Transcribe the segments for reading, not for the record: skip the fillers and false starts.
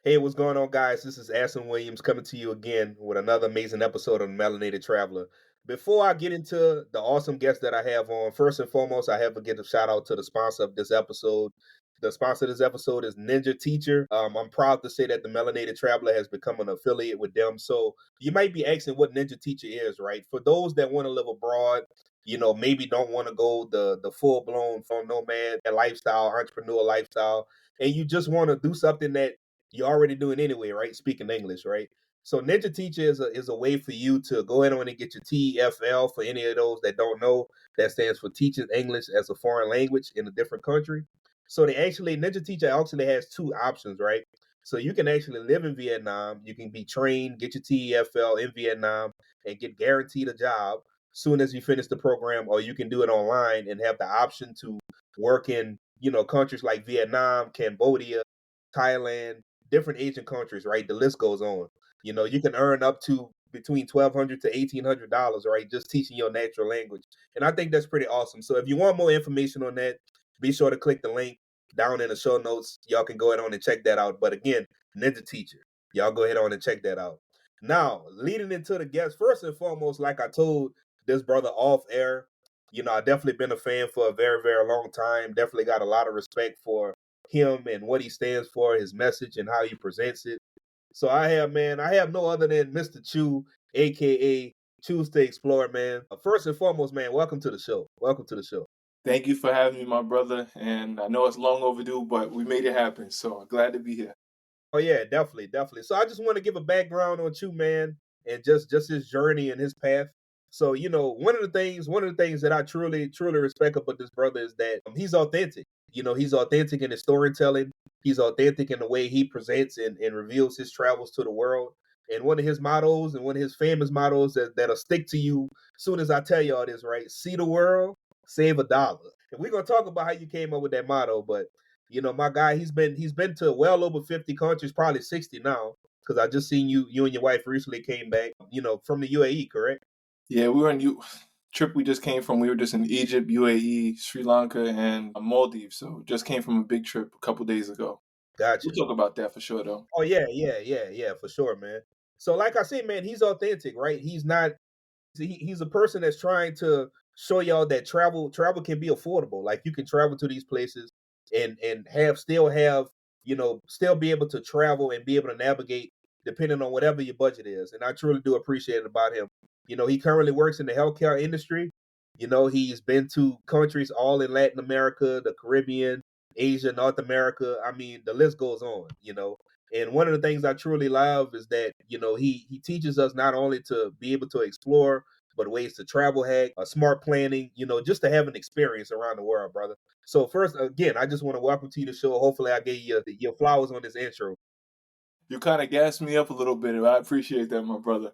Hey, what's going on, guys? This is Aston Williams coming to you again with another amazing episode of the Melanated Traveler. Before I get into the awesome guest that I have on, first and foremost, I have to give a shout out to the sponsor of this episode. The sponsor of this episode is Ninja Teacher. I'm proud to say that the Melanated Traveler has become an affiliate with them. So you might be asking what Ninja Teacher is, right? For those that want to live abroad, maybe don't want to go the full blown nomad lifestyle, entrepreneur lifestyle, and you just want to do something that you're already doing anyway, right? Speaking English, right? So Ninja Teacher is a way for you to go in on and get your TEFL. For any of those that don't know, that stands for Teaching English as a Foreign Language in a Different Country. So Ninja Teacher actually has two options, right? So you can actually live in Vietnam, you can be trained, get your TEFL in Vietnam, and get guaranteed a job soon as you finish the program, or you can do it online and have the option to work in countries like Vietnam, Cambodia, Thailand, different Asian countries, right? The list goes on. You can earn up to between $1,200 to $1,800, right? Just teaching your natural language. And I think that's pretty awesome. So if you want more information on that, be sure to click the link down in the show notes. Y'all can go ahead on and check that out. But again, Ninja Teacher. Y'all go ahead on and check that out. Now, leading into the guest, first and foremost, like I told this brother off air, I definitely been a fan for a very, very long time. Definitely got a lot of respect for him and what he stands for, his message and how he presents it. So I have no other than Mr. Chew, aka Chewstoexplore, man. First and foremost, man, welcome to the show. Welcome to the show. Thank you for having me, my brother. And I know it's long overdue, but we made it happen. So glad to be here. Oh yeah, definitely, definitely. So I just want to give a background on Chew, man, and just his journey and his path. So one of the things that I truly, truly respect about this brother is that he's authentic. He's authentic in his storytelling. He's authentic in the way he presents and reveals his travels to the world. And one of his mottos and one of his famous mottos that'll stick to you soon as I tell y'all this, right? See the world, save a dollar. And we're gonna talk about how you came up with that motto, but my guy, he's been to well over 50 countries, probably 60 now. Because I just seen you and your wife recently came back, from the UAE, correct? Yeah, we were in trip we just came from. We were just in Egypt, UAE, Sri Lanka, and Maldives. So just came from a big trip a couple days ago. We'll Gotcha. talk about that for sure, though. Oh yeah, yeah, yeah, yeah, for sure, man. So like I said, man, he's authentic, right? He's not he's a person that's trying to show y'all that travel can be affordable. Like you can travel to these places and still be able to travel and be able to navigate depending on whatever your budget is. And I truly do appreciate it about him. He currently works in the healthcare industry. He's been to countries all in Latin America, the Caribbean, Asia, North America. I mean, the list goes on. And one of the things I truly love is that, he teaches us not only to be able to explore, but ways to travel hack, smart planning, just to have an experience around the world, brother. So first, again, I just want to welcome to the show. Hopefully I gave you your flowers on this intro. You kind of gassed me up a little bit. I appreciate that, my brother.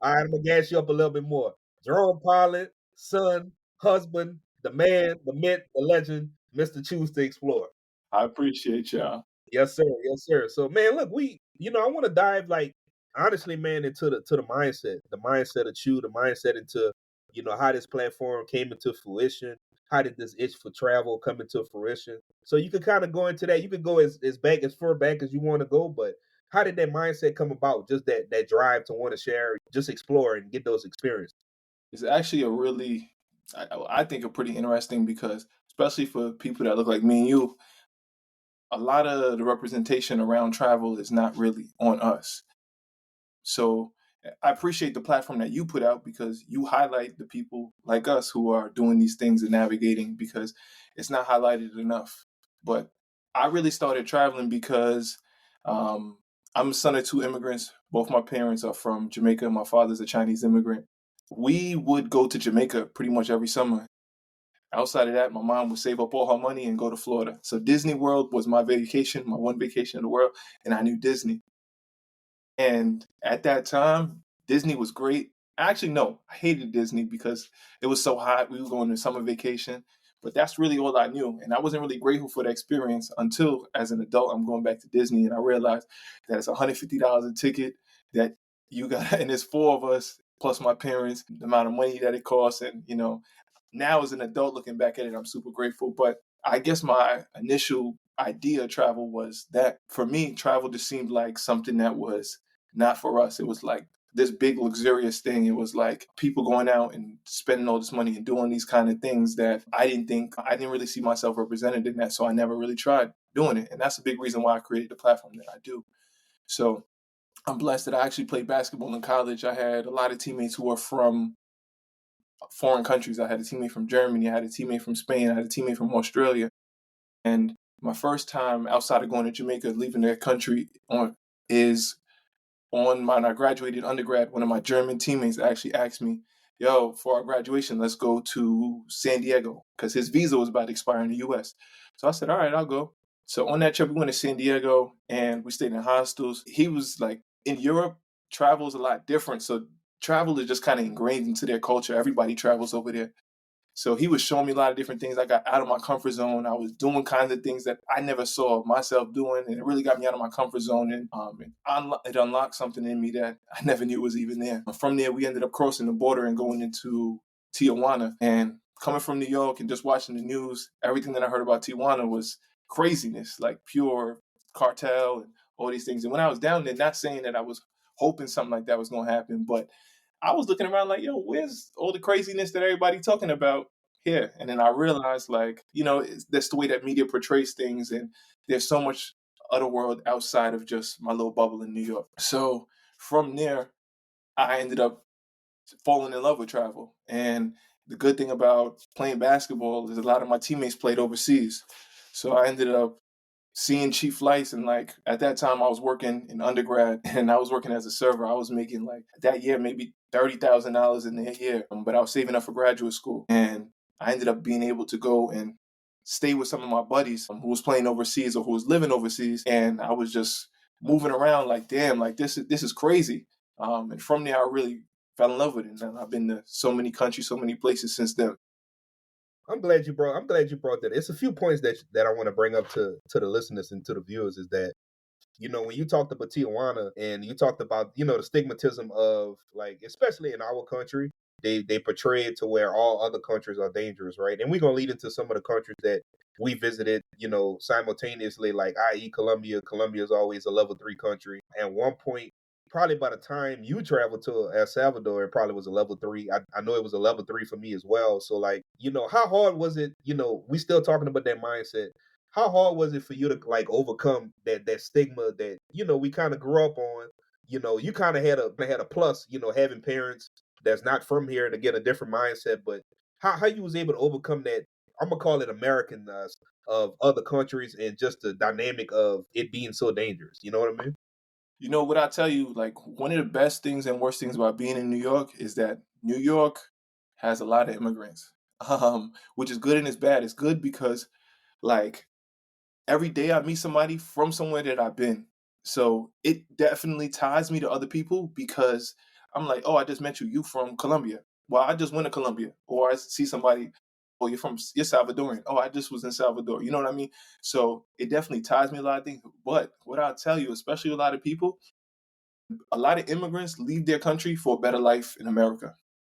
All right, I'm gonna gas you up a little bit more. Jerome Pilot, son, husband, the man, the myth, the legend, Mr. Choose to Explore. I appreciate y'all. Yes, sir. Yes, sir. So, man, look, I want to dive like honestly, man, into the mindset of Chew, the mindset into how this platform came into fruition. How did this itch for travel come into fruition? So you could kind of go into that. You could go as far back as you want to go, but how did that mindset come about? Just that drive to want to share, just explore and get those experiences. It's actually I think, a pretty interesting because, especially for people that look like me and you, a lot of the representation around travel is not really on us. So I appreciate the platform that you put out because you highlight the people like us who are doing these things and navigating because it's not highlighted enough. But I really started traveling because um, I'm a son of two immigrants. Both my parents are from Jamaica. My father's a Chinese immigrant. We would go to Jamaica pretty much every summer. Outside of that, my mom would save up all her money and go to Florida. So Disney World was my vacation, my one vacation in the world, and I knew Disney. And at that time, Disney was great. Actually, no, I hated Disney because it was so hot. We were going on summer vacation, but that's really all I knew. And I wasn't really grateful for the experience until, as an adult, I'm going back to Disney and I realized that it's $150 a ticket that you got, and it's four of us plus my parents, the amount of money that it costs. And, now as an adult looking back at it, I'm super grateful. But I guess my initial idea of travel was that for me, travel just seemed like something that was not for us. It was like this big luxurious thing. It was like people going out and spending all this money and doing these kind of things that I didn't really see myself represented in that. So I never really tried doing it. And that's a big reason why I created the platform that I do. So I'm blessed that I actually played basketball in college. I had a lot of teammates who were from foreign countries. I had a teammate from Germany, I had a teammate from Spain, I had a teammate from Australia. And my first time outside of going to Jamaica, leaving their country is on when I graduated undergrad. One of my German teammates actually asked me, "Yo, for our graduation, let's go to San Diego," because his visa was about to expire in the U.S. So I said, "All right, I'll go." So on that trip, we went to San Diego and we stayed in hostels. He was like, in Europe, travel is a lot different. So travel is just kind of ingrained into their culture. Everybody travels over there. So he was showing me a lot of different things. I got out of my comfort zone. I was doing kinds of things that I never saw myself doing, and it really got me out of my comfort zone. And it unlocked something in me that I never knew was even there. From there, we ended up crossing the border and going into Tijuana. And coming from New York and just watching the news, everything that I heard about Tijuana was craziness, like pure cartel and all these things. And when I was down there, not saying that I was hoping something like that was going to happen, but I was looking around like, yo, where's all the craziness that everybody talking about here? And then I realized, like, that's the way that media portrays things, and there's so much other world outside of just my little bubble in New York. So from there, I ended up falling in love with travel. And the good thing about playing basketball is a lot of my teammates played overseas. So I ended up seeing cheap flights, and like at that time I was working in undergrad and I was working as a server. I was making like that year maybe $30,000 in a year, but I was saving up for graduate school, and I ended up being able to go and stay with some of my buddies who was playing overseas or who was living overseas, and I was just moving around like, damn, like this is crazy. And from there I really fell in love with it, and I've been to so many countries, so many places since then. I'm glad you brought that. It's a few points that I want to bring up to the listeners and to the viewers is that when you talked about Tijuana and you talked about, the stigmatism of like, especially in our country, they portray it to where all other countries are dangerous, right? And we're gonna lead into some of the countries that we visited, simultaneously, like i.e. Colombia. Colombia is always a level 3 country. At one point, probably by the time you traveled to El Salvador, it probably was a level 3. I know it was a level 3 for me as well. So like, how hard was it? We still talking about that mindset. How hard was it for you to like overcome that stigma that we kind of grew up on? You kind of had a plus, having parents that's not from here to get a different mindset. But how you was able to overcome that? I'm gonna call it American of other countries and just the dynamic of it being so dangerous. You know what I mean? You know what I tell you, like one of the best things and worst things about being in New York is that New York has a lot of immigrants, which is good and it's bad. It's good because like every day I meet somebody from somewhere that I've been. So it definitely ties me to other people because I'm like, oh, I just met you. You from Colombia. Well, I just went to Colombia. Or I see somebody, oh, you're Salvadorian. Oh, I just was in Salvador. You know what I mean? So it definitely ties me to a lot of things. But what I'll tell you, especially a lot of people, a lot of immigrants leave their country for a better life in America.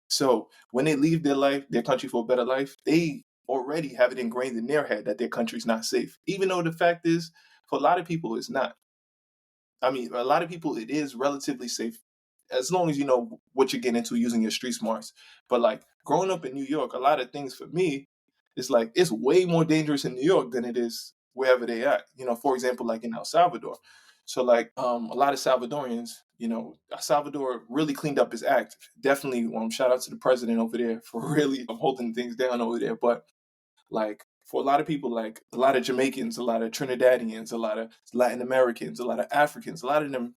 So when they leave their country for a better life, they already have it ingrained in their head that their country's not safe. Even though the fact is, for a lot of people, it's not. I mean, a lot of people, it is relatively safe as long as you know what you're getting into using your street smarts. But like growing up in New York, a lot of things for me, it's like it's way more dangerous in New York than it is wherever they at. For example, like in El Salvador. So like a lot of Salvadorians, El Salvador really cleaned up his act. Definitely, shout out to the president over there for really holding things down over there. But like for a lot of people, like a lot of Jamaicans, a lot of Trinidadians, a lot of Latin Americans, a lot of Africans, a lot of them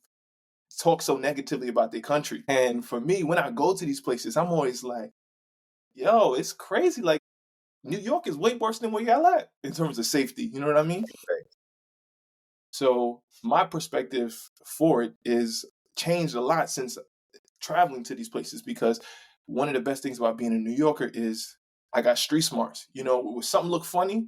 talk so negatively about their country. And for me, when I go to these places, I'm always like, yo, it's crazy. Like New York is way worse than where y'all at in terms of safety. You know what I mean? So my perspective for it is changed a lot since traveling to these places because one of the best things about being a New Yorker is I got street smarts. When something look funny,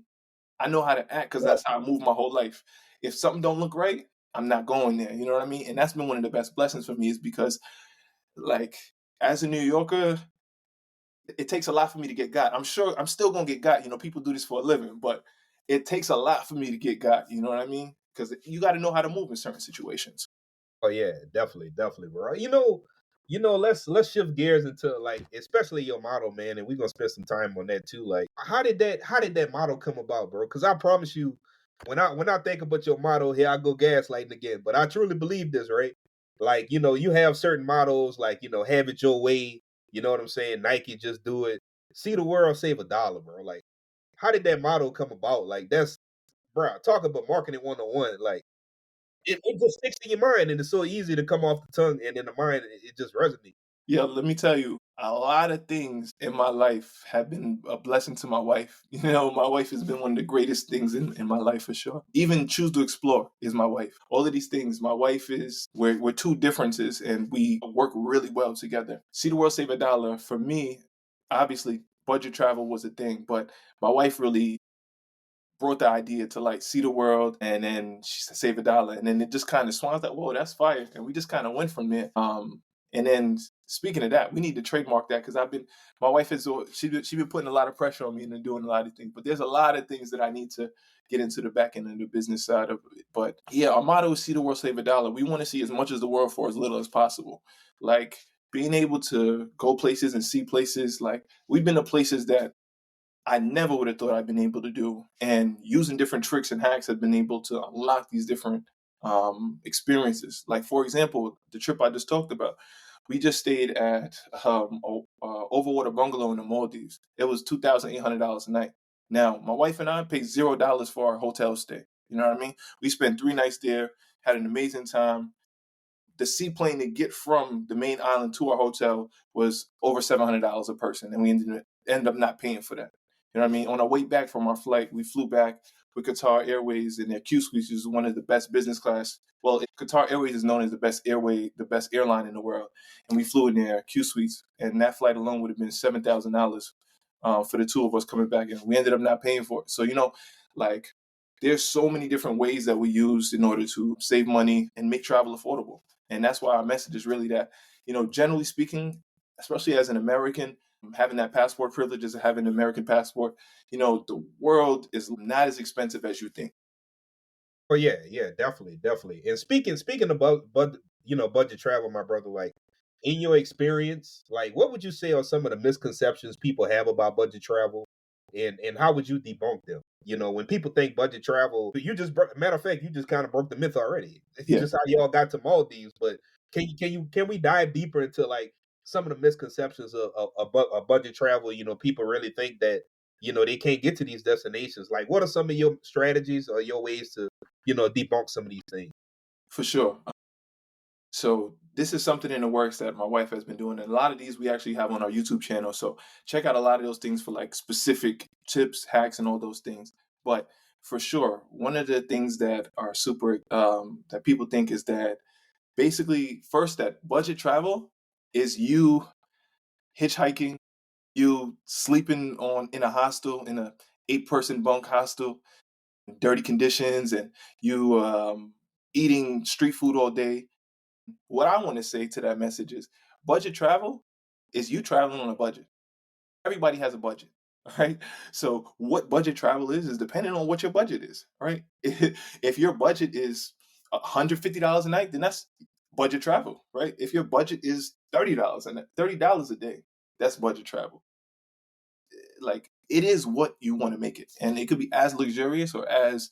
I know how to act because Right. that's how I move my whole life. If something don't look right, I'm not going there. You know what I mean? And that's been one of the best blessings for me is because, like, as a New Yorker, it takes a lot for me to get got. I'm sure I'm still gonna get got. People do this for a living, but it takes a lot for me to get got. You know what I mean? Because you got to know how to move in certain situations. Oh yeah, definitely, definitely, bro. Let's shift gears into like especially your model, man, and we're gonna spend some time on that too. Like, how did that model come about, bro? Because I promise you, when I think about your model, here I go gaslighting again. But I truly believe this, right? Like, you have certain models, like have it your way. You know what I'm saying? Nike, just do it. See the world, save $1, bro. Like, how did that model come about? Like, that's, bro. Talk about marketing 101. Like it just sticks in your mind, and it's so easy to come off the tongue, and in the mind, it just resonates. Yeah, let me tell you, a lot of things in my life have been a blessing to my wife. You know, my wife has been one of the greatest things in my life for sure. Even Choose to Explore is my wife. All of these things, my wife is, we're two differences and we work really well together. See the world, save $1. For me, obviously, budget travel was a thing, but my wife really brought the idea to like see the world, and then she said save $1, and then it just kind of swung. I was like, whoa, that's fire, and we just kind of went from there. And then speaking of that, we need to trademark that because my wife is she been putting a lot of pressure on me and doing a lot of things, but there's a lot of things that I need to get into the back end of the business side of it. But yeah, our motto is see the world, save $1. We want to see as much as the world for as little as possible. Like being able to go places and see places, like we've been to places that I never would have thought I'd been able to do. And using different tricks and hacks have been able to unlock these different experiences. Like, for example, the trip I just talked about, we just stayed at Overwater Bungalow in the Maldives. It was $2,800 a night. Now, my wife and I paid $0 for our hotel stay. You know what I mean? We spent 3 nights there, had an amazing time. The seaplane to get from the main island to our hotel was over $700 a person, and we ended up not paying for that. You know what I mean? On our way back from our flight, we flew back with Qatar Airways and their Q Suites, which is one of the best business class. Well, Qatar Airways is known as the best airline in the world, and we flew in their Q Suites, and that flight alone would have been $7,000 for the two of us coming back, and we ended up not paying for it. So like there's so many different ways that we use in order to save money and make travel affordable. And that's why our message is really that, generally speaking, especially as an American, having that passport privilege as having an American passport, the world is not as expensive as you think. Oh yeah, yeah, definitely, definitely. And speaking about budget travel, my brother, like in your experience, like what would you say are some of the misconceptions people have about budget travel, and how would you debunk them? When people think budget travel, matter of fact, you just kind of broke the myth already. Yeah, Just how y'all got to Maldives, but can we dive deeper into like some of the misconceptions of budget travel? People really think that they can't get to these destinations. Like, what are some of your strategies or your ways to debunk some of these things? for sure. So this is something in the works that my wife has been doing. And a lot of these we actually have on our YouTube channel. So check out a lot of those things for like specific tips, hacks, and all those things. But for sure, one of the things that are super that people think is that basically first that budget travel is you hitchhiking, you sleeping on in a hostel, in a 8-person bunk hostel, in dirty conditions, and you eating street food all day. What I want to say to that message is budget travel is you traveling on a budget. Everybody has a budget. All right. So what budget travel is depending on what your budget is. All right. If your budget is $150 a night, then that's budget travel, right? If your budget is $30 and $30 a day, that's budget travel. Like it is what you want to make it. And it could be as luxurious or as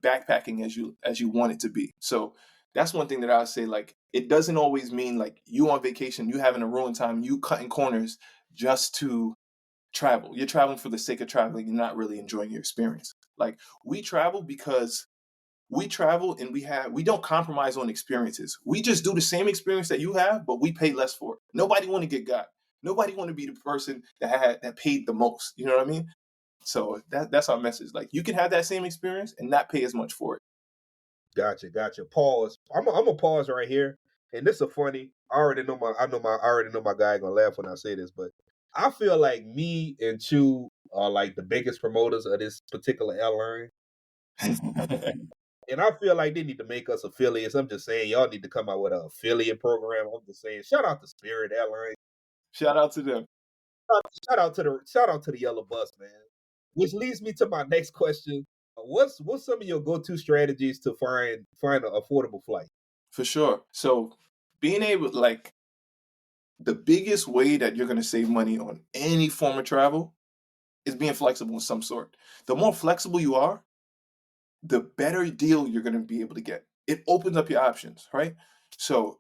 backpacking as you want it to be. So that's one thing that I would say. Like it doesn't always mean like you on vacation, you having a ruin time, you cutting corners just to travel. You're traveling for the sake of traveling. You're not really enjoying your experience. Like we travel because we travel and we don't compromise on experiences. We just do the same experience that you have, but we pay less for it. Nobody want to get got. Nobody want to be the person that paid the most. You know what I mean? So that's our message. Like you can have that same experience and not pay as much for it. Gotcha, gotcha. Pause. I'm a pause right here, and this is funny. I already know my guy gonna laugh when I say this, but I feel like me and Chew are like the biggest promoters of this particular airline, and I feel like they need to make us affiliates. I'm just saying, y'all need to come out with an affiliate program. I'm just saying, shout out to Spirit Airlines. Shout out to them. Shout out to the Yellow Bus, man. which leads me to my next question. What's some of your go-to strategies to find an affordable flight? For sure. So being able, like, the biggest way that you're going to save money on any form of travel is being flexible of some sort. The more flexible you are, the better deal you're going to be able to get. It opens up your options, right? So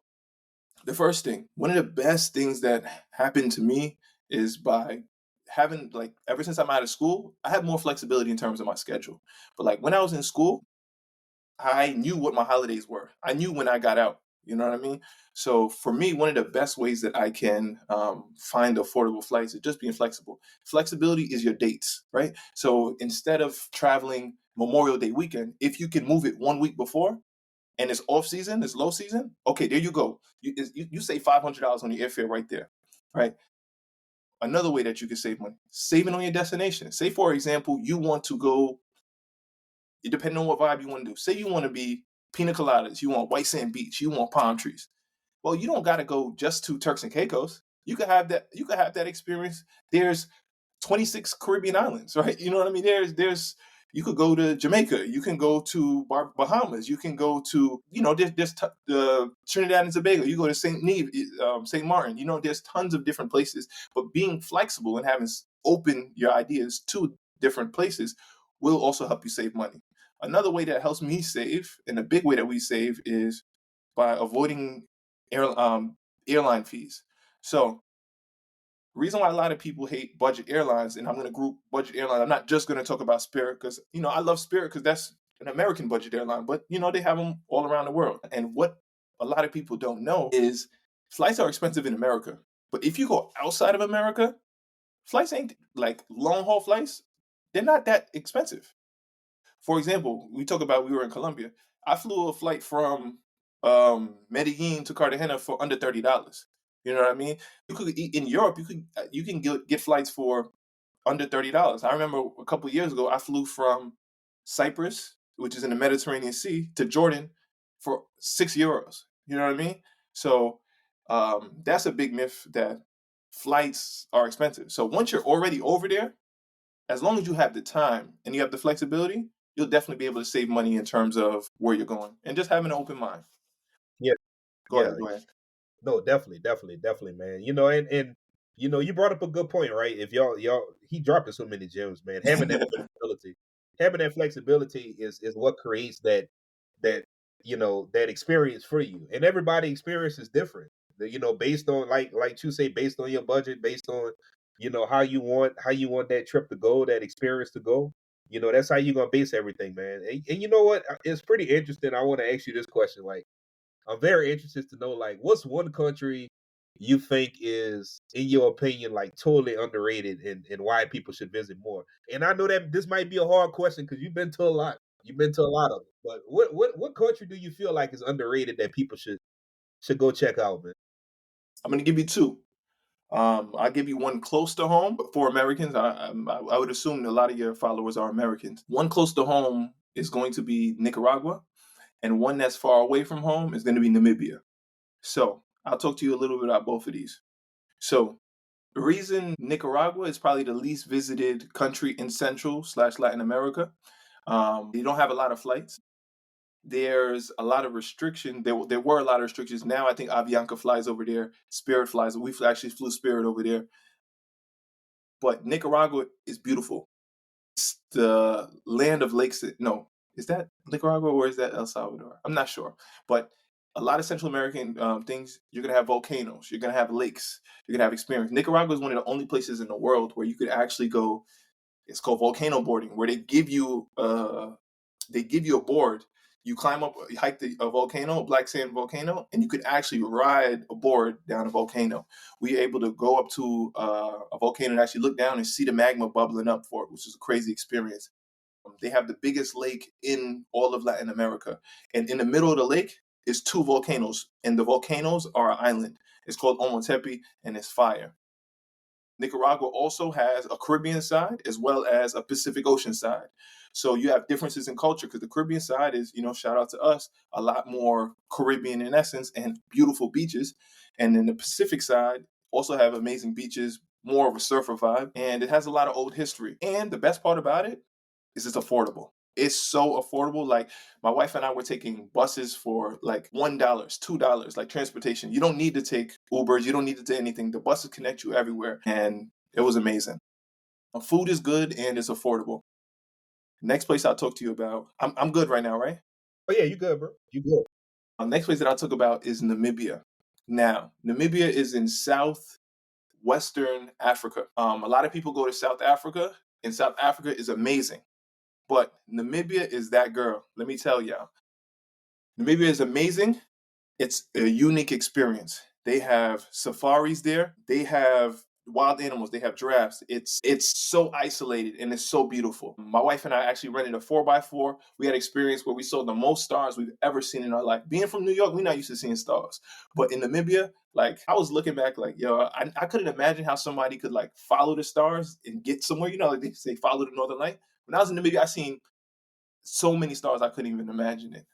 the first thing, one of the best things that happened to me is by having, like, ever since I'm out of school, I have more flexibility in terms of my schedule. But like when I was in school, I knew what my holidays were. I knew when I got out. You know what I mean? So for me, one of the best ways that I can find affordable flights is just being flexible. Flexibility is your dates, right? So instead of traveling Memorial Day weekend, if you can move it 1 week before and it's off season, it's low season, okay, there you go. You save $500 on your airfare right there, right? Another way that you can save money, saving on your destination. Say, for example, you want to go, depending on what vibe you want to do. Say you want to be pina coladas, you want white sand beach, you want palm trees. Well, you don't got to go just to Turks and Caicos. You could have that. You could have that experience. There's 26 Caribbean islands, right? You know what I mean? There's you could go to Jamaica. You can go to Bahamas. You can go to, Trinidad and Tobago. You go to St. Martin. You know, there's tons of different places. But being flexible and having open your ideas to different places will also help you save money. Another way that helps me save, and a big way that we save, is by avoiding airline fees. So reason why a lot of people hate budget airlines, and I'm going to group budget airlines. I'm not just going to talk about Spirit because I love Spirit because that's an American budget airline, but they have them all around the world. And what a lot of people don't know is flights are expensive in America, but if you go outside of America, flights ain't like long haul flights. They're not that expensive. For example, we were in Colombia. I flew a flight from Medellin to Cartagena for under $30. You know what I mean? You could in Europe. You can get flights for under $30. I remember a couple of years ago, I flew from Cyprus, which is in the Mediterranean Sea, to Jordan for €6. You know what I mean? So that's a big myth that flights are expensive. So once you're already over there, as long as you have the time and you have the flexibility, you'll definitely be able to save money in terms of where you're going and just having an open mind. Yeah, Go yeah. ahead, go ahead. No, definitely, man. And you brought up a good point, right? If y'all he dropped in so many gems, man. Having that flexibility is what creates that that experience for you. And everybody experience is different. Based on like you say, based on your budget, based on how you want that trip to go, that experience to go. That's how you're gonna base everything, man. And you know what? It's pretty interesting. I want to ask you this question, like I'm very interested to know, like, what's one country you think is, in your opinion, like totally underrated and why people should visit more? And I know that this might be a hard question because you've been to a lot. You've been to a lot of them. But what country do you feel like is underrated that people should go check out, man? I'm going to give you two. I'll give you one close to home for Americans. I would assume a lot of your followers are Americans. One close to home is going to be Nicaragua, and one that's far away from home is going to be Namibia. So I'll talk to you a little bit about both of these. So the reason Nicaragua is probably the least visited country in Central/Latin America, you don't have a lot of flights. There's a lot of restriction. There were a lot of restrictions. Now I think Avianca flies over there. Spirit flies. We actually flew Spirit over there. But Nicaragua is beautiful. It's the land of lakes. No, is that Nicaragua or is that El Salvador? I'm not sure. But a lot of Central American things, you're going to have volcanoes. You're going to have lakes. You're going to have experience. Nicaragua is one of the only places in the world where you could actually go. It's called volcano boarding, where they give you a board. You climb up, you hike a volcano, a black sand volcano, and you could actually ride a board down a volcano. We were able to go up to a volcano and actually look down and see the magma bubbling up for it, which is a crazy experience. They have the biggest lake in all of Latin America, and in the middle of the lake is two volcanoes, and the volcanoes are an island. It's called Ometepe, and it's fire. Nicaragua also has a Caribbean side as well as a Pacific Ocean side. So you have differences in culture because the Caribbean side is, shout out to us, a lot more Caribbean in essence and beautiful beaches. And then the Pacific side also have amazing beaches, more of a surfer vibe, and it has a lot of old history. And the best part about it is it's affordable. It's so affordable. Like my wife and I were taking buses for like $1, $2, like transportation. You don't need to take Ubers. You don't need to do anything. The buses connect you everywhere, and it was amazing. Food is good and it's affordable. Next place I'll talk to you about. I'm good right now, right? Oh yeah, you good, bro. You good. Next place that I'll talk about is Namibia. Now, Namibia is in southwestern Africa. A lot of people go to South Africa, and South Africa is amazing. But Namibia is that girl. Let me tell y'all. Namibia is amazing. It's a unique experience. They have safaris there. They have wild animals. They have giraffes. It's so isolated and it's so beautiful. My wife and I actually rented a 4x4. We had experience where we saw the most stars we've ever seen in our life. Being from New York, we're not used to seeing stars. But in Namibia, like I was looking back, like, yo, I couldn't imagine how somebody could like follow the stars and get somewhere. You know, like they say follow the northern light. When I was in Namibia, I seen so many stars I couldn't even imagine it.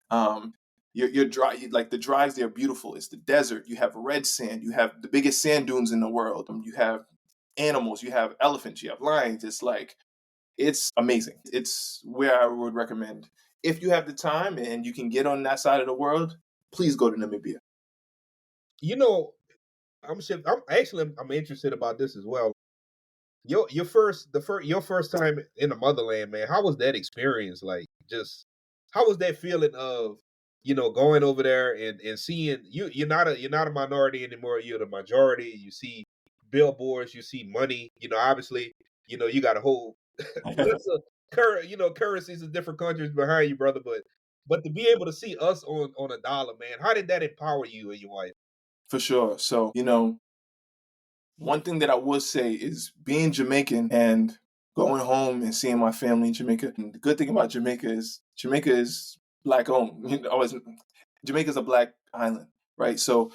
Your dry like the drives there are beautiful. It's the desert. You have red sand. You have the biggest sand dunes in the world. You have animals. You have elephants. You have lions. It's like it's amazing. It's where I would recommend if you have the time and you can get on that side of the world. Please go to Namibia. You know, I'm interested about this as well. Your first time in the motherland, man. How was that experience? Like, just how was that feeling of going over there and seeing you're not a minority anymore. You're the majority. You see billboards. You see money. Obviously, you got a whole list of currencies of different countries behind you, brother. But to be able to see us on a dollar, man, how did that empower you and your wife? For sure. So, one thing that I would say is being Jamaican and going home and seeing my family in Jamaica. And the good thing about Jamaica is black owned. Jamaica's a black island, right? So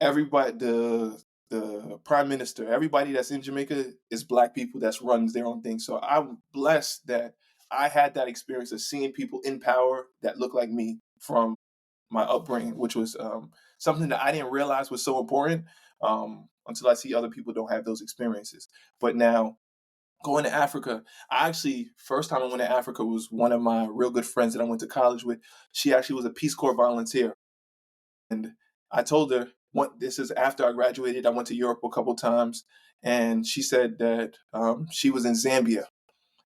everybody, the prime minister, everybody that's in Jamaica is black people that runs their own thing. So I'm blessed that I had that experience of seeing people in power that look like me from my upbringing, which was something that I didn't realize was so important until I see other people don't have those experiences. But now going to Africa, I actually first time I went to Africa was one of my real good friends that I went to college with. She actually was a Peace Corps volunteer, and I told her this is after I graduated. I went to Europe a couple times, and she said that she was in Zambia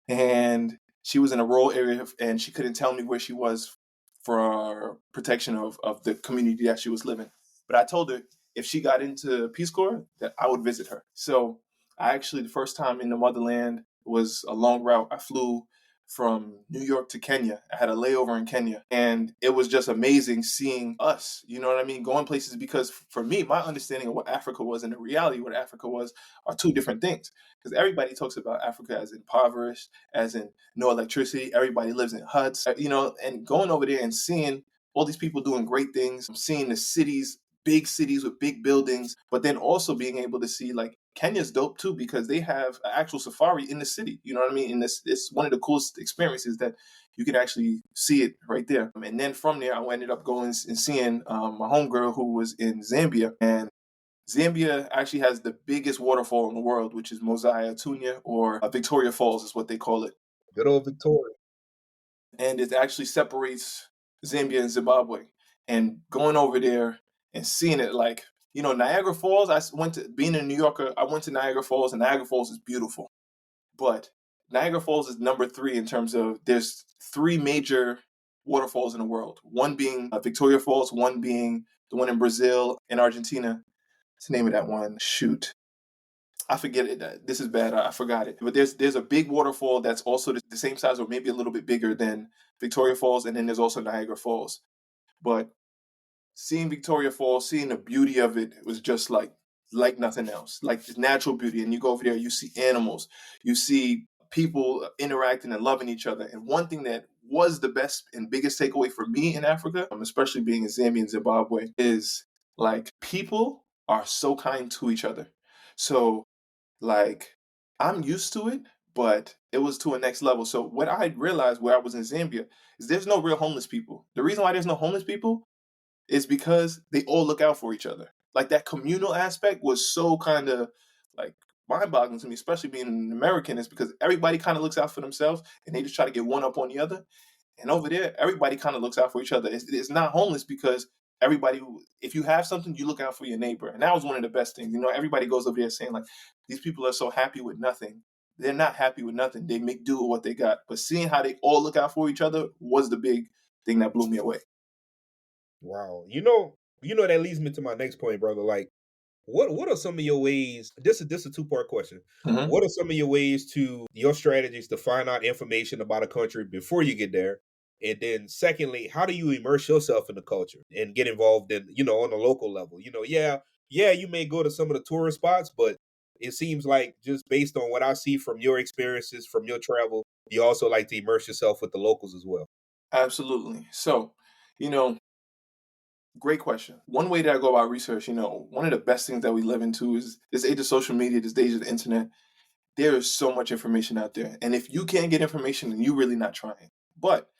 and she was in a rural area and she couldn't tell me where she was for protection of the community that she was living. But I told her if she got into Peace Corps, that I would visit her. So I actually, the first time in the motherland was a long route. I flew from New York to Kenya. I had a layover in Kenya and it was just amazing seeing us, you know what I mean? Going places because for me, my understanding of what Africa was and the reality of what Africa was are two different things. Because everybody talks about Africa as impoverished, as in no electricity. Everybody lives in huts, and going over there and seeing all these people doing great things, seeing the cities, big cities with big buildings, but then also being able to see like Kenya's dope too because they have an actual safari in the city. You know what I mean? And it's one of the coolest experiences that you can actually see it right there. And then from there, I ended up going and seeing my homegirl who was in Zambia, and Zambia actually has the biggest waterfall in the world, which is Mosiah Tunya, or Victoria Falls is what they call it. Good old Victoria. And it actually separates Zambia and Zimbabwe. And going over there and seeing it, like, Niagara Falls, being a New Yorker, I went to Niagara Falls, and Niagara Falls is beautiful. But Niagara Falls is number 3 in terms of there's 3 major waterfalls in the world. One being Victoria Falls, one being the one in Brazil and Argentina. What's the name of that one? Shoot. I forget it. This is bad. I forgot it. But there's a big waterfall that's also the same size or maybe a little bit bigger than Victoria Falls, and then there's also Niagara Falls. But seeing Victoria Falls, seeing the beauty of it was just like nothing else. Like the natural beauty. And you go over there, you see animals, you see people interacting and loving each other. And one thing that was the best and biggest takeaway for me in Africa, especially being in Zambia and Zimbabwe, is like people are so kind to each other. So like, I'm used to it, but it was to a next level. So what I realized where I was in Zambia is there's no real homeless people. The reason why there's no homeless people is because they all look out for each other. Like that communal aspect was so kind of like mind-boggling to me, especially being an American, is because everybody kind of looks out for themselves and they just try to get one up on the other. And over there, everybody kind of looks out for each other. It's not homeless because everybody, if you have something, you look out for your neighbor. And that was one of the best things. You know, everybody goes over there saying, like, these people are so happy with nothing. They're not happy with nothing. They make do with what they got. But seeing how they all look out for each other was the big thing that blew me away. Wow. That leads me to my next point, brother. Like, what are some of your ways? This is a two-part question. Mhm. What are some of your strategies to find out information about a country before you get there? And then secondly, how do you immerse yourself in the culture and get involved in, on a local level? Yeah, you may go to some of the tourist spots, but it seems like just based on what I see from your experiences, from your travel, you also like to immerse yourself with the locals as well. Absolutely. So, you know, great question. One way that I go about research, one of the best things that we live into is this age of social media, this age of the internet. There is so much information out there. And if you can't get information, then you're really not trying. But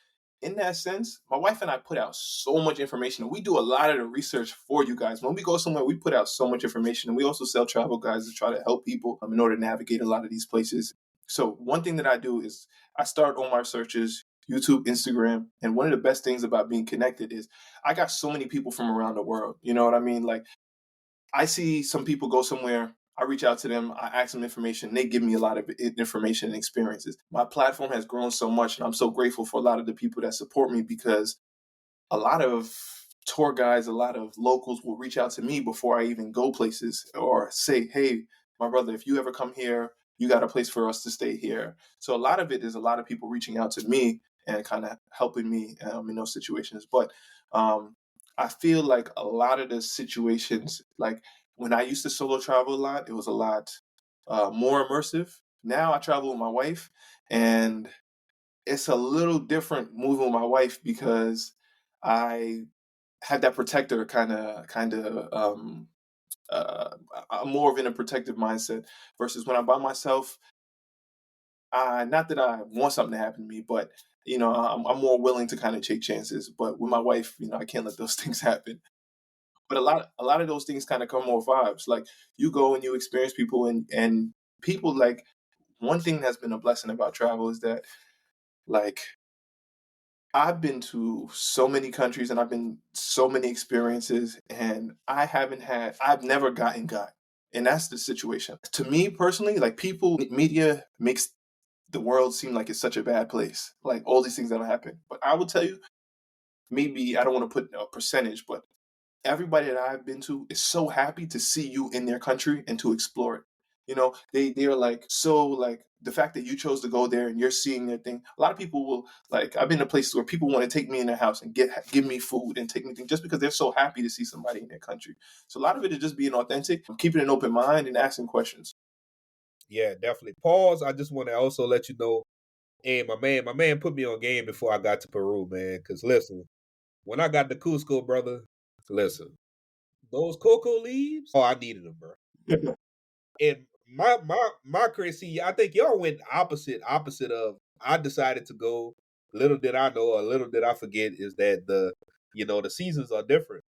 in that sense, my wife and I put out so much information. And we do a lot of the research for you guys. When we go somewhere, we put out so much information. And we also sell travel guides to try to help people in order to navigate a lot of these places. So one thing that I do is I start all my searches, YouTube, Instagram. And one of the best things about being connected is I got so many people from around the world. You know what I mean? Like, I see some people go somewhere. I reach out to them. I ask them information. They give me a lot of information and experiences. My platform has grown so much, and I'm so grateful for a lot of the people that support me because a lot of tour guides, a lot of locals will reach out to me before I even go places or say, "Hey, my brother, if you ever come here, you got a place for us to stay here." So a lot of it is a lot of people reaching out to me and kind of helping me in those situations. But um, I feel like a lot of the situations, like when I used to solo travel a lot, it was a lot more immersive. Now I travel with my wife, and it's a little different moving with my wife because I had that protector uh, I'm more of in a protective mindset versus when I'm by myself. Not that I want something to happen to me, but I'm more willing to kind of take chances. But with my wife, I can't let those things happen. But a lot of those things kind of come more vibes. Like you go and you experience people, and people like one thing that's been a blessing about travel is that like I've been to so many countries and I've been so many experiences and I've never gotten got. And that's the situation. To me personally, like media makes the world seem like it's such a bad place. Like all these things that'll happen. But I will tell you, maybe I don't want to put a percentage, but everybody that I've been to is so happy to see you in their country and to explore it. They're like so like the fact that you chose to go there and you're seeing their thing. A lot of people will like I've been to places where people want to take me in their house and give me food and take me things just because they're so happy to see somebody in their country. So a lot of it is just being authentic, keeping an open mind and asking questions. Yeah, definitely. Pause. I just want to also let you know, hey, my man put me on game before I got to Peru, man. Because listen, when I got to Cusco, brother, listen, those cocoa leaves, oh, I needed them, bro. And my crazy, I think y'all went opposite of. I decided to go. Little did I know, or little did I forget, is that the seasons are different.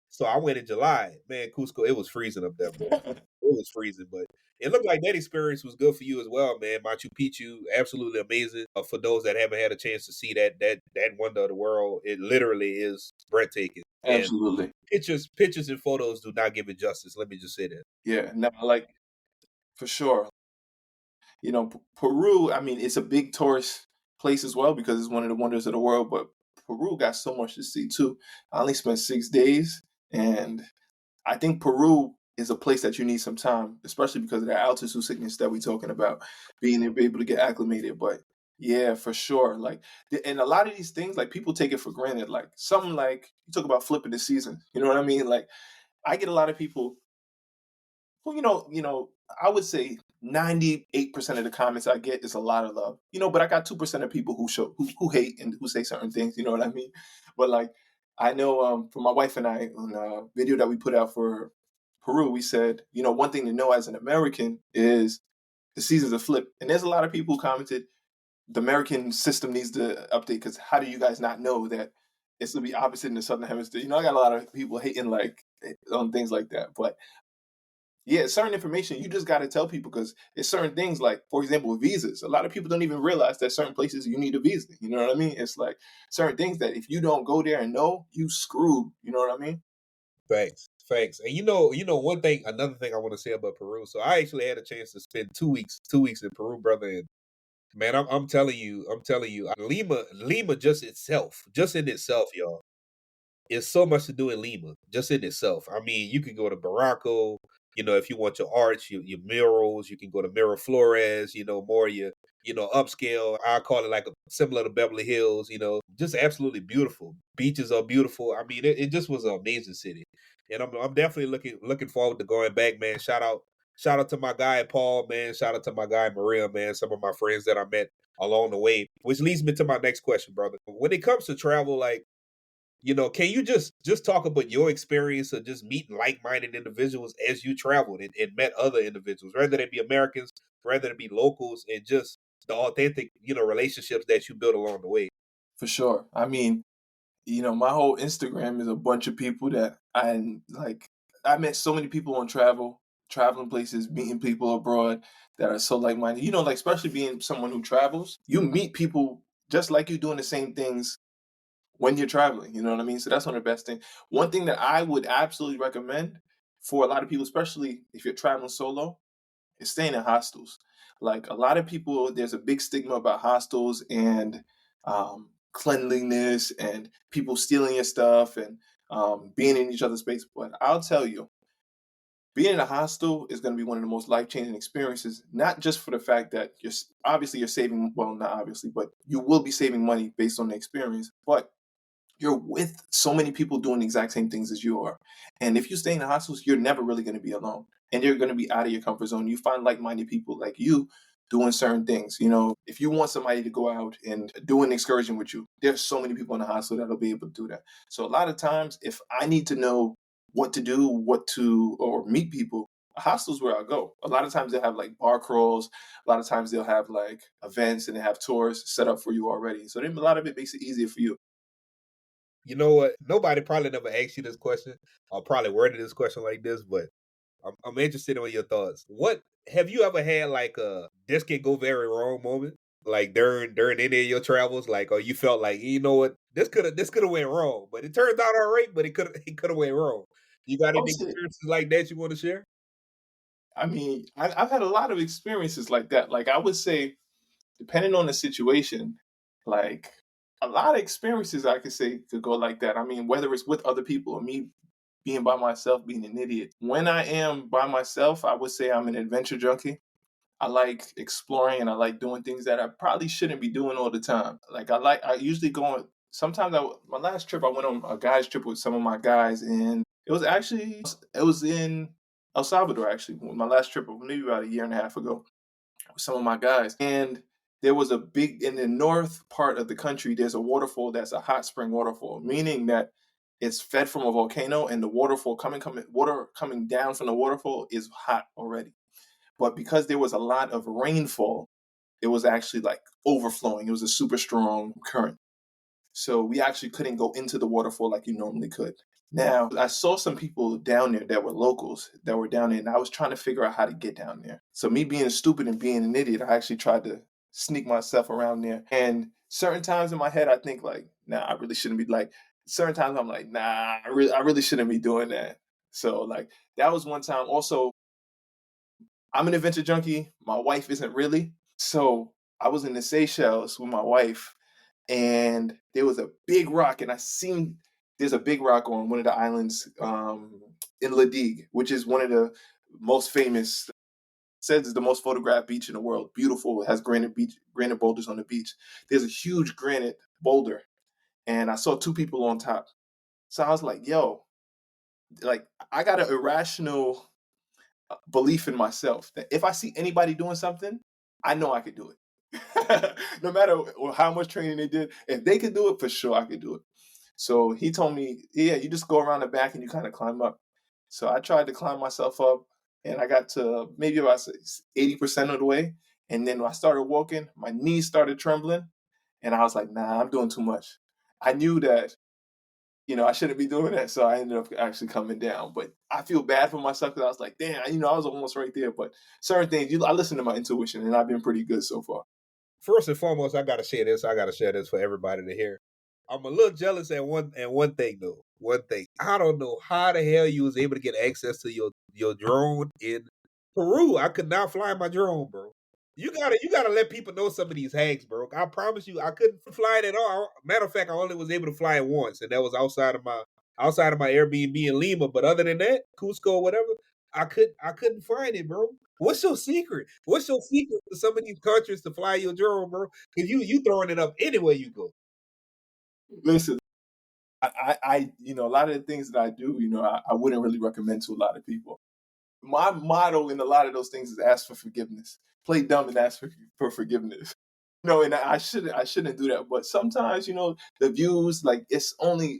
So I went in July, man. Cusco, it was freezing up there, bro. It was freezing, but it looked like that experience was good for you as well, man. Machu Picchu, absolutely amazing. For those that haven't had a chance to see that wonder of the world, it literally is breathtaking. And Absolutely. pictures and photos do not give it justice. Let me just say that. Yeah, no, like for sure. Peru, I mean, it's a big tourist place as well because it's one of the wonders of the world, but Peru got so much to see too. I only spent 6 days, and I think Peru is a place that you need some time, especially because of the altitude sickness that we're talking about, being able to get acclimated. But yeah, for sure. Like, and a lot of these things, like people take it for granted. Like something like you talk about flipping the season. You know what I mean? Like, I get a lot of people well, I would say 98% of the comments I get is a lot of love. But I got 2% of people who hate and who say certain things, you know what I mean? But like I know for my wife and I on a video that we put out for Peru, we said, one thing to know as an American is the seasons are flipped. And there's a lot of people who commented the American system needs to update because how do you guys not know that it's gonna be opposite in the southern hemisphere? I got a lot of people hating like on things like that. But Yeah, certain information you just got to tell people because it's certain things like, for example, with visas. A lot of people don't even realize that certain places you need a visa. You know what I mean? It's like certain things that if you don't go there and know, you screwed. You know what I mean? Facts, facts. And one thing, another thing I want to say about Peru. So I actually had a chance to spend 2 weeks in Peru, brother. And man, I'm telling you, Lima just in itself, y'all. It's so much to do in Lima, just in itself. I mean, you can go to Barranco, if you want your arts, your murals, you can go to Miraflores, more upscale. I call it like similar to Beverly Hills, just absolutely beautiful. Beaches are beautiful. I mean, it just was an amazing city. And I'm definitely looking forward to going back, man. Shout out to my guy Paul, man. Shout out to my guy Maria, man. Some of my friends that I met along the way, which leads me to my next question, brother. When it comes to travel, like can you just talk about your experience of just meeting like-minded individuals as you traveled and met other individuals, whether they be Americans, whether they be locals, and just the authentic, relationships that you built along the way? For sure. I mean, my whole Instagram is a bunch of people that I like. I met so many people on traveling places, meeting people abroad that are so like minded. Like especially being someone who travels, you meet people just like you doing the same things when you're traveling. You know what I mean? So that's one of the best things. One thing that I would absolutely recommend for a lot of people, especially if you're traveling solo, is staying in hostels. Like a lot of people, there's a big stigma about hostels and cleanliness and people stealing your stuff and being in each other's space. But I'll tell you, being in a hostel is going to be one of the most life changing experiences. Not just for the fact that obviously you're saving, well, not obviously, but you will be saving money based on the experience. But you're with so many people doing the exact same things as you are. And if you stay in the hostels, you're never really going to be alone. And you're going to be out of your comfort zone. You find like minded people like you doing certain things. If you want somebody to go out and do an excursion with you, there's so many people in the hostel that'll be able to do that. So a lot of times, if I need to know what to do, or meet people, a hostel's where I go. A lot of times they'll have like bar crawls. A lot of times they'll have like events and they have tours set up for you already. So then a lot of it makes it easier for you. You know what? Nobody probably never asked you this question, or probably worded this question like this, but I'm interested in your thoughts. What have you ever had like a this can go very wrong moment? Like during any of your travels, like or you felt like, you know what, this could have went wrong, but it turned out all right, but it could have went wrong. You got I any would say experiences like that you want to share? I mean, I've had a lot of experiences like that. Like I would say, depending on the situation, like a lot of experiences I could say could go like that. I mean, whether it's with other people or me being by myself, being an idiot. When I am by myself, I would say I'm an adventure junkie. I like exploring and I like doing things that I probably shouldn't be doing all the time. Like I usually go on. Sometimes my last trip I went on a guys trip with some of my guys, and it was in El Salvador actually. My last trip, maybe about a year and a half ago, with some of my guys, and there was a big in the north part of the country. There's a waterfall that's a hot spring waterfall, meaning that it's fed from a volcano, and the water coming down from the waterfall is hot already. But because there was a lot of rainfall, it was actually like overflowing. It was a super strong current. So we actually couldn't go into the waterfall like you normally could. Now, I saw some people down there that were locals that were down there, and I was trying to figure out how to get down there. So, me being stupid and being an idiot, I actually tried to sneak myself around there. And certain times in my head, I think, like, nah, I really shouldn't be like, certain times I'm like, nah, I really shouldn't be doing that. So, like, that was one time. Also, I'm an adventure junkie. My wife isn't really. So, I was in the Seychelles with my wife, and there was a big rock, and I seen there's a big rock on one of the islands in La Digue, which is one of the most famous. Says it's the most photographed beach in the world. Beautiful. It has granite boulders on the beach. There's a huge granite boulder, and I saw two people on top. So I was like, "Yo, like I got an irrational belief in myself that if I see anybody doing something, I know I could do it. No matter how much training they did, if they could do it, for sure I could do it." So he told me, "Yeah, you just go around the back and you kind of climb up." So I tried to climb myself up, and I got to maybe about 80% of the way. And then when I started walking, my knees started trembling, and I was like, "Nah, I'm doing too much." I knew that I shouldn't be doing that. So I ended up actually coming down. But I feel bad for myself because I was like, damn, I was almost right there. But certain things, I listen to my intuition, and I've been pretty good so far. First and foremost, I gotta share this. I gotta share this for everybody to hear. I'm a little jealous at one thing though. One thing. I don't know how the hell you was able to get access to your drone in Peru. I could not fly my drone, bro. You gotta let people know some of these hacks, bro. I promise you, I couldn't fly it at all. Matter of fact, I only was able to fly it once, and that was outside of my Airbnb in Lima. But other than that, Cusco, whatever, I couldn't find it, bro. What's your secret? What's your secret for some of these countries to fly your drone, bro? Because you throwing it up anywhere you go. Listen, a lot of the things that I do, I wouldn't really recommend to a lot of people. My motto in a lot of those things is ask for forgiveness. Play dumb and ask for forgiveness. No, and I shouldn't do that. But sometimes, the views, like it's only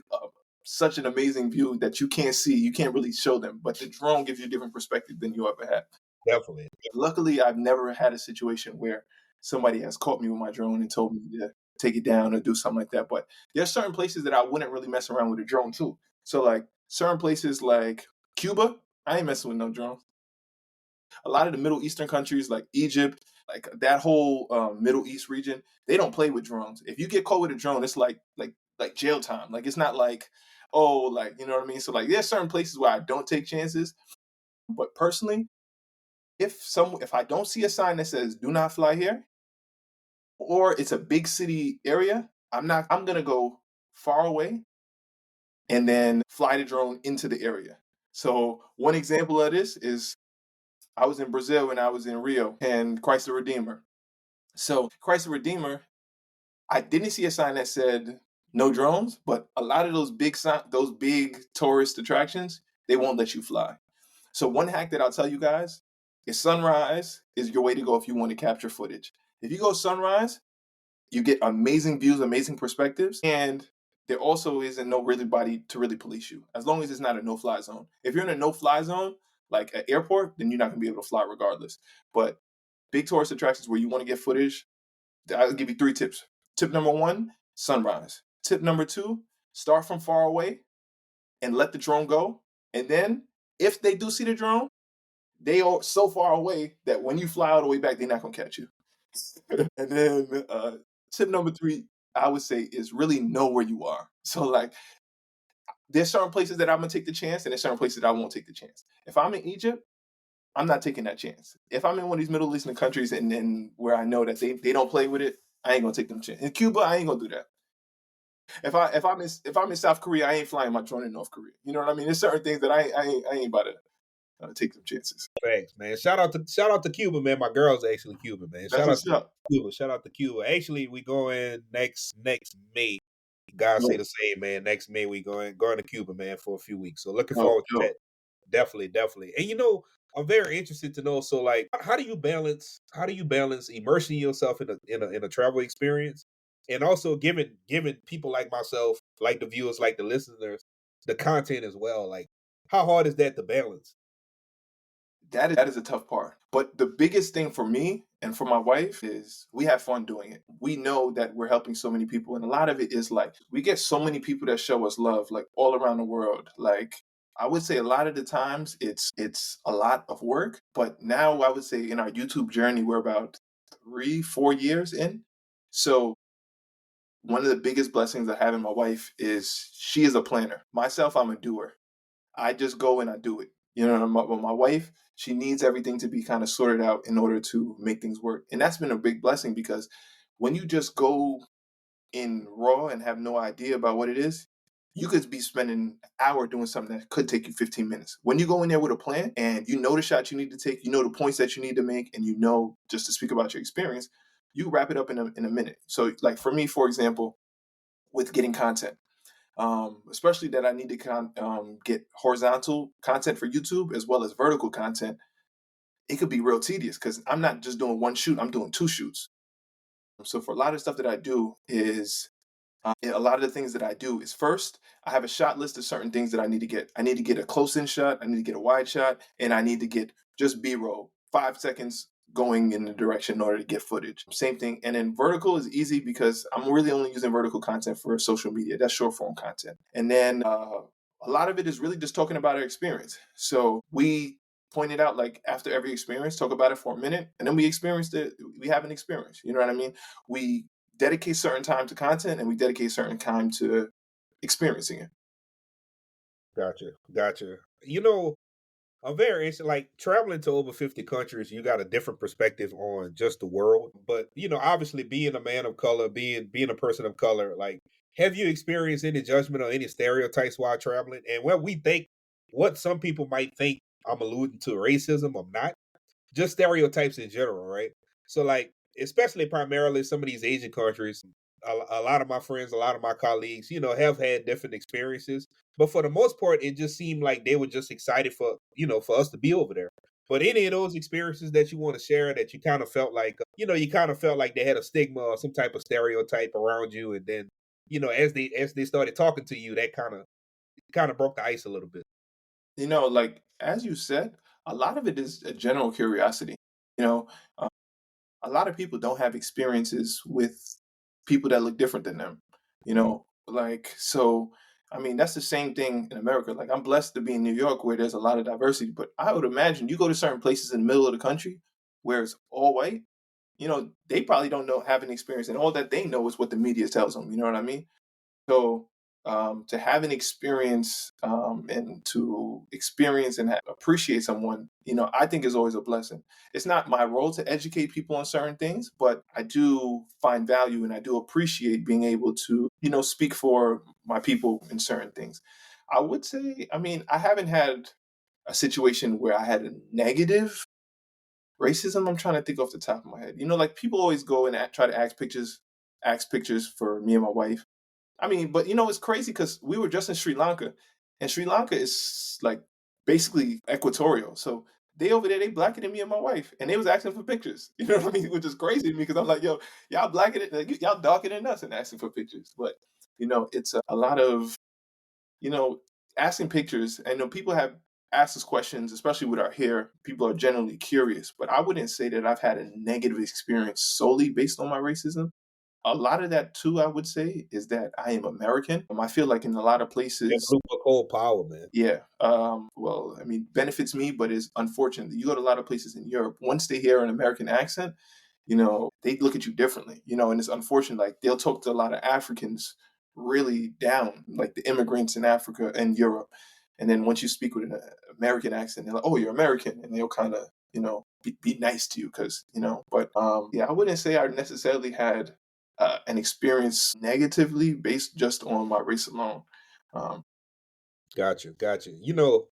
such an amazing view that you can't see. You can't really show them. But the drone gives you a different perspective than you ever had. Definitely. Luckily, I've never had a situation where somebody has caught me with my drone and told me to take it down or do something like that. But there's certain places that I wouldn't really mess around with a drone too. So like certain places like Cuba, I ain't messing with no drone. A lot of the Middle Eastern countries like Egypt, like that whole Middle East region, they don't play with drones. If you get caught with a drone, it's like jail time. Like it's not like, oh, like you know what I mean. So like there's certain places where I don't take chances. But personally, if I don't see a sign that says "Do not fly here" or it's a big city area, I'm gonna go far away and then fly the drone into the area. So one example of this is I was in Brazil and I was in Rio and Christ the Redeemer. So Christ the Redeemer, I didn't see a sign that said no drones, but a lot of those big tourist attractions, they won't let you fly. So one hack that I'll tell you guys is sunrise is your way to go if you want to capture footage. If you go sunrise, you get amazing views, amazing perspectives, and there also isn't no really body to really police you, as long as it's not a no-fly zone. If you're in a no-fly zone, like an airport, then you're not gonna be able to fly regardless. But big tourist attractions where you want to get footage, I'll give you 3 tips. Tip number one, sunrise. Tip number two, start from far away and let the drone go. And then if they do see the drone, they are so far away that when you fly all the way back, they're not gonna catch you. And then tip number three, I would say, is really know where you are. So like there's certain places that I'm gonna take the chance, and there's certain places that I won't take the chance. If I'm in Egypt, I'm not taking that chance. If I'm in one of these Middle Eastern countries and then where I know that they don't play with it, I ain't gonna take them chance. In Cuba, I ain't gonna do that. If I'm in South Korea, I ain't flying my drone in North Korea. You know what I mean? There's certain things that I ain't about to take them chances. Thanks, man. Shout out to Cuba, man. My girl's actually Cuban, man. That's Shout out what's to up. Cuba. Shout out to Cuba. Actually, we going next May. God say Yo, the same, man. Next May we going to Cuba, man, for a few weeks. So looking yo, forward to yo. that. Definitely, definitely. And I'm very interested to know. So, like, how do you balance immersing yourself in a travel experience, and also giving people like myself, like the viewers, like the listeners, the content as well. Like, how hard is that to balance? That is a tough part. But the biggest thing for me and for my wife is we have fun doing it. We know that we're helping so many people, and a lot of it is like we get so many people that show us love, like all around the world. Like I would say a lot of the times it's a lot of work, but now I would say in our YouTube journey we're about 3, 4 years in. So one of the biggest blessings I have in my wife is she is a planner. Myself, I'm a doer. I just go and I do it. But my wife, she needs everything to be kind of sorted out in order to make things work. And that's been a big blessing because when you just go in raw and have no idea about what it is, you could be spending an hour doing something that could take you 15 minutes. When you go in there with a plan and you know the shots you need to take, you know the points that you need to make, and you know just to speak about your experience, you wrap it up in a minute. So, like for me, for example, with getting content, especially that I need to get horizontal content for YouTube as well as vertical content, it could be real tedious because I'm not just doing one shoot, I'm doing 2 shoots. So for a lot of stuff that I do is a lot of the things that I do is first, I have a shot list of certain things that I need to get. I need to get a close in shot, I need to get a wide shot, and I need to get just B roll, 5 seconds going in the direction in order to get footage. Same thing. And then vertical is easy because I'm really only using vertical content for social media. That's short form content. And then a lot of it is really just talking about our experience. So we pointed out, like, after every experience, talk about it for a minute, and then we experienced it. We have an experience. You know what I mean? We dedicate certain time to content, and we dedicate certain time to experiencing it. Gotcha, gotcha. You know, I'm very interested. Like traveling to over 50 countries, you got a different perspective on just the world. But you know, obviously, being a man of color, being a person of color, like, have you experienced any judgment or any stereotypes while traveling? And what some people might think I'm alluding to racism, I'm not. Just stereotypes in general, right? So, like, especially primarily some of these Asian countries, a lot of my friends, a lot of my colleagues, you know, have had different experiences. But for the most part, it just seemed like they were just excited for, you know, for us to be over there. But any of those experiences that you want to share that you kind of felt like, you know, you kind of felt like they had a stigma or some type of stereotype around you, and then, you know, as they started talking to you, that kind of broke the ice a little bit. Like as you said, a lot of it is a general curiosity. You know, uh, a lot of people don't have experiences with people that look different than them. Like, so. I mean, that's the same thing in America. Like, I'm blessed to be in New York where there's a lot of diversity, but I would imagine you go to certain places in the middle of the country where it's all white. They probably don't have an experience, and all that they know is what the media tells them. You know what I mean? So to have an experience and to experience and appreciate someone, I think is always a blessing. It's not my role to educate people on certain things, but I do find value and I do appreciate being able to, speak for my people in certain things. I would say, I mean, I haven't had a situation where I had a negative racism. I'm trying to think off the top of my head. Like people always go and try to ask pictures for me and my wife. I mean, but it's crazy because we were just in Sri Lanka, and Sri Lanka is like basically equatorial. So they over there, they blacker than me and my wife, and they was asking for pictures. You know what I mean? Which is crazy to me because I'm like, yo, y'all blacker than like, y'all darker than us and asking for pictures. But it's a lot of you know asking pictures. And people have asked us questions, especially with our hair. People are generally curious, but I wouldn't say that I've had a negative experience solely based on my racism. A lot of that too, I would say, is that I am American. I feel like in a lot of That places, blue book whole power, man. yeah. Well, I mean, benefits me, but it's unfortunate. You go to a lot of places in Europe, once they hear an American accent, they look at you differently, and it's unfortunate. Like they'll talk to a lot of Africans really down, like the immigrants in Africa and Europe. And then once you speak with an American accent, they're like, oh, you're American. And they'll kind of, be nice to you because, but yeah, I wouldn't say I necessarily had an experience negatively based just on my race alone. Um, Gotcha, gotcha. You know,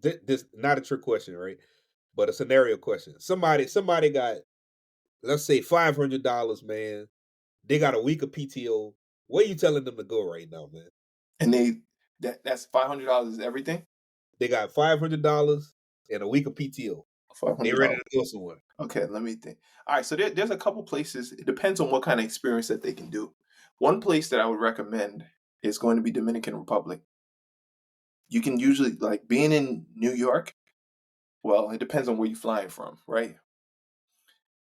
this not a trick question, right? But a scenario question. Somebody got, let's say, $500, man. They got a week of PTO. Where you telling them to go right now, man? and that's $500 is everything. They got $500 and a week of PTO. Five They hundred ready dollars. to go somewhere. Okay, let me think. All right, so there's a couple places. It depends on what kind of experience that they can do. One place that I would recommend is going to be Dominican Republic. You can usually like being in New York. Well, it depends on where you're flying from, right?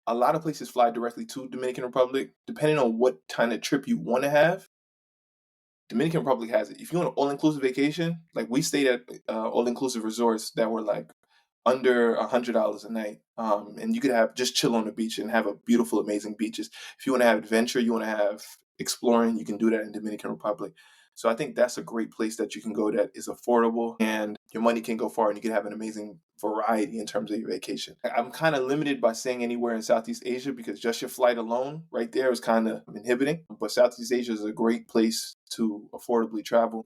A lot of places fly directly to Dominican Republic, depending on what kind of trip you want to have. Dominican Republic has it. If you want an all-inclusive vacation, like we stayed at all-inclusive resorts that were like under $100 a night, and you could have just chill on the beach and have a beautiful, amazing beaches. If you want to have adventure, you want to have exploring, you can do that in Dominican Republic. So I think that's a great place that you can go that is affordable and your money can go far and you can have an amazing variety in terms of your vacation. I'm kind of limited by saying anywhere in Southeast Asia because just your flight alone right there is kind of inhibiting. But Southeast Asia is a great place to affordably travel.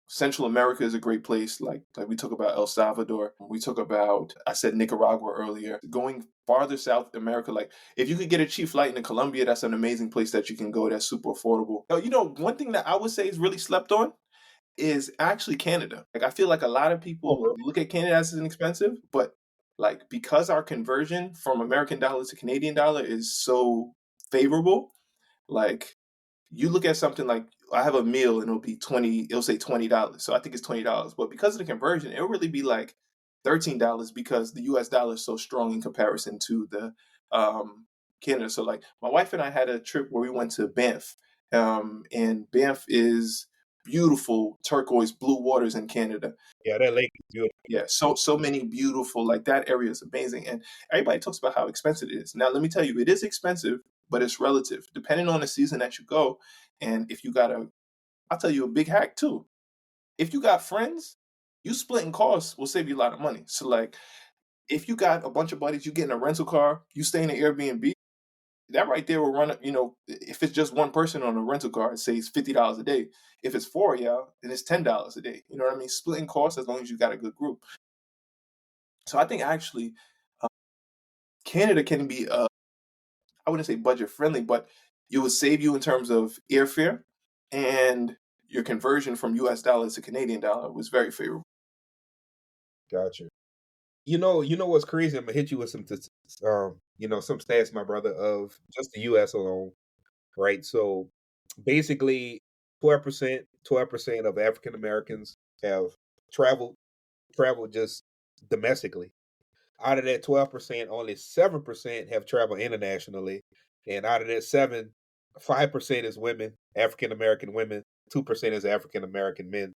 Central America is a great place. Like we talk about El Salvador. We talk about I said Nicaragua earlier. Going farther South America, like if you could get a cheap flight into Colombia, that's an amazing place that you can go. That's super affordable. One thing that I would say is really slept on is actually Canada. Like I feel like a lot of people Oh, look at Canada as inexpensive, but like because our conversion from American dollar to Canadian dollar is so favorable, like you look at something like I have a meal and it'll say $20. So I think it's $20. But because of the conversion, it'll really be like $13 because the US dollar is so strong in comparison to the Canada. So like my wife and I had a trip where we went to Banff. And Banff is beautiful turquoise blue waters in Canada. Yeah, that lake is beautiful. Yeah, so many beautiful, like that area is amazing. And everybody talks about how expensive it is. Now let me tell you, it is expensive, but it's relative. Depending on the season that you go, and if you got a I'll tell you a big hack too. If you got friends, you splitting costs will save you a lot of money. So like if you got a bunch of buddies, you get in a rental car, you stay in an Airbnb, that right there will run up, if it's just one person on a rental car, say it's $50 a day. If it's four of y'all, then it's $10 a day. You know what I mean? Splitting costs as long as you got a good group. So I think actually Canada can be I wouldn't say budget friendly, but it would save you in terms of airfare, and your conversion from US dollars to Canadian dollar was very favorable. Gotcha. You know what's crazy? I'm gonna hit you with some stats, my brother, of just the US alone, right? So basically 12% of African Americans have traveled traveled just domestically. Out of that 12%, only 7% have traveled internationally. And out of that 5% is women, African American women, 2% is African American men.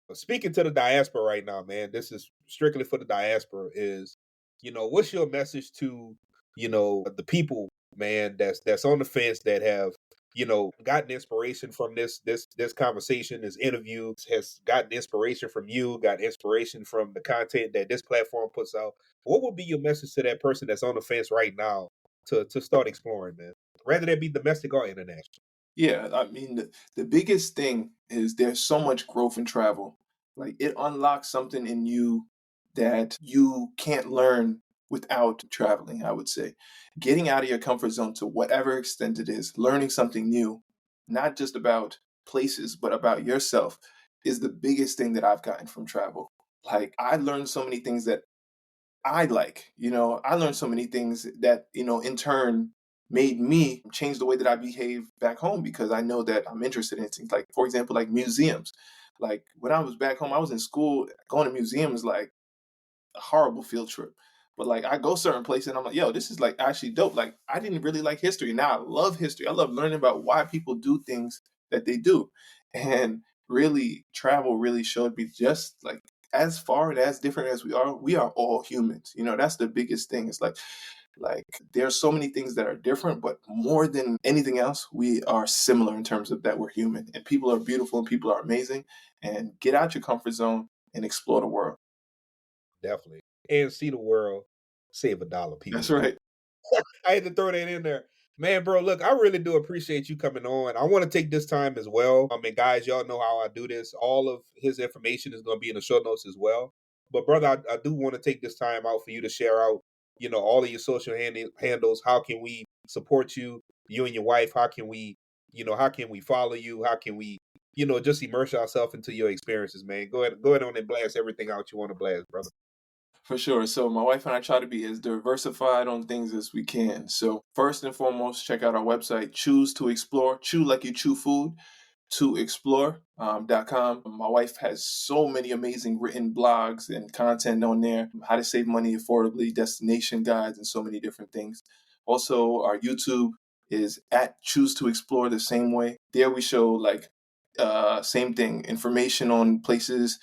But speaking to the diaspora right now, man, this is strictly for the diaspora. What's your message to, the people, man, that's on the fence that have, gotten inspiration from this conversation, this interview, has gotten inspiration from you, got inspiration from the content that this platform puts out. What would be your message to that person that's on the fence right now to start exploring, man? Rather that be domestic or international. Yeah, I mean, the biggest thing is there's so much growth in travel. Like it unlocks something in you that you can't learn without traveling, I would say. Getting out of your comfort zone to whatever extent it is, learning something new, not just about places, but about yourself, is the biggest thing that I've gotten from travel. Like I learned so many things that I learned so many things that, in turn made me change the way that I behave back home because I know that I'm interested in things like, for example, like museums. Like when I was back home, I was in school, going to museums like a horrible field trip. But like I go certain places and I'm like, yo, this is like actually dope. Like I didn't really like history. Now I love history. I love learning about why people do things that they do. And really travel really showed me just like as far and as different as we are all humans. That's the biggest thing. It's like there's so many things that are different, but more than anything else, we are similar in terms of that we're human. And people are beautiful and people are amazing. And get out your comfort zone and explore the world. Definitely. And see the world, save a dollar, That's people. right. I had to throw that in there. Man, bro, look, I really do appreciate you coming on. I want to take this time as well. I mean, guys, y'all know how I do this. All of his information is going to be in the show notes as well. But, brother, I do want to take this time out for you to share out, all of your social handles. How can we support you and your wife? How can we follow you? How can we, just immerse ourselves into your experiences, man? Go ahead on and blast everything out you want to blast, brother. For sure. So my wife and I try to be as diversified on things as we can. So first and foremost, check out our website, Choose to Explore. Chew like you chew food. To explore.com. My wife has so many amazing written blogs and content on there, how to save money affordably, destination guides, and so many different things. Also, our YouTube is at Choose to Explore the same way. There we show like same thing, information on places,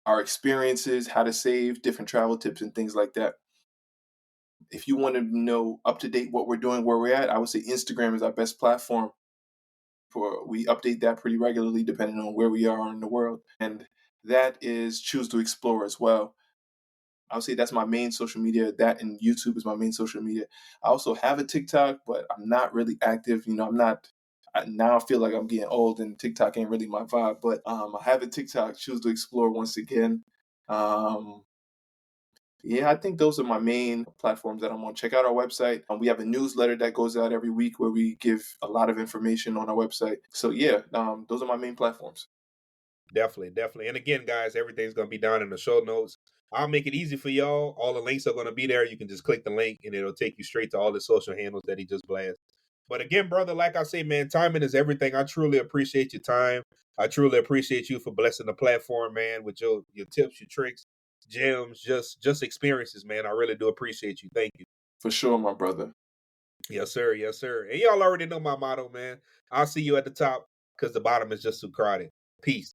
our experiences, how to save, different travel tips, and things like that. If you want to know up to date what we're doing, where we're at, I would say Instagram is our best platform. For we update that pretty regularly depending on where we are in the world, and that is Choose to Explore as well. I would say that's my main social media. That and YouTube is my main social media. I also have a TikTok, but I'm not really active. I'm not. Now I feel like I'm getting old, and TikTok ain't really my vibe. But I have a TikTok, Choose to Explore once again. Um, yeah, I think those are my main platforms that I'm on. Check out our website. We have a newsletter that goes out every week where we give a lot of information on our website. So yeah, those are my main platforms. Definitely, definitely. And again, guys, everything's gonna be down in the show notes. I'll make it easy for y'all. All the links are gonna be there. You can just click the link and it'll take you straight to all the social handles that he just blasted. But again, brother, like I say, man, timing is everything. I truly appreciate your time. I truly appreciate you for blessing the platform, man, with your tips, your tricks. gems, just experiences, man. I really do appreciate you. Thank you. For sure, my brother. Yes, sir. Yes, sir. And y'all already know my motto, man. I'll see you at the top because the bottom is just too crowded. Peace.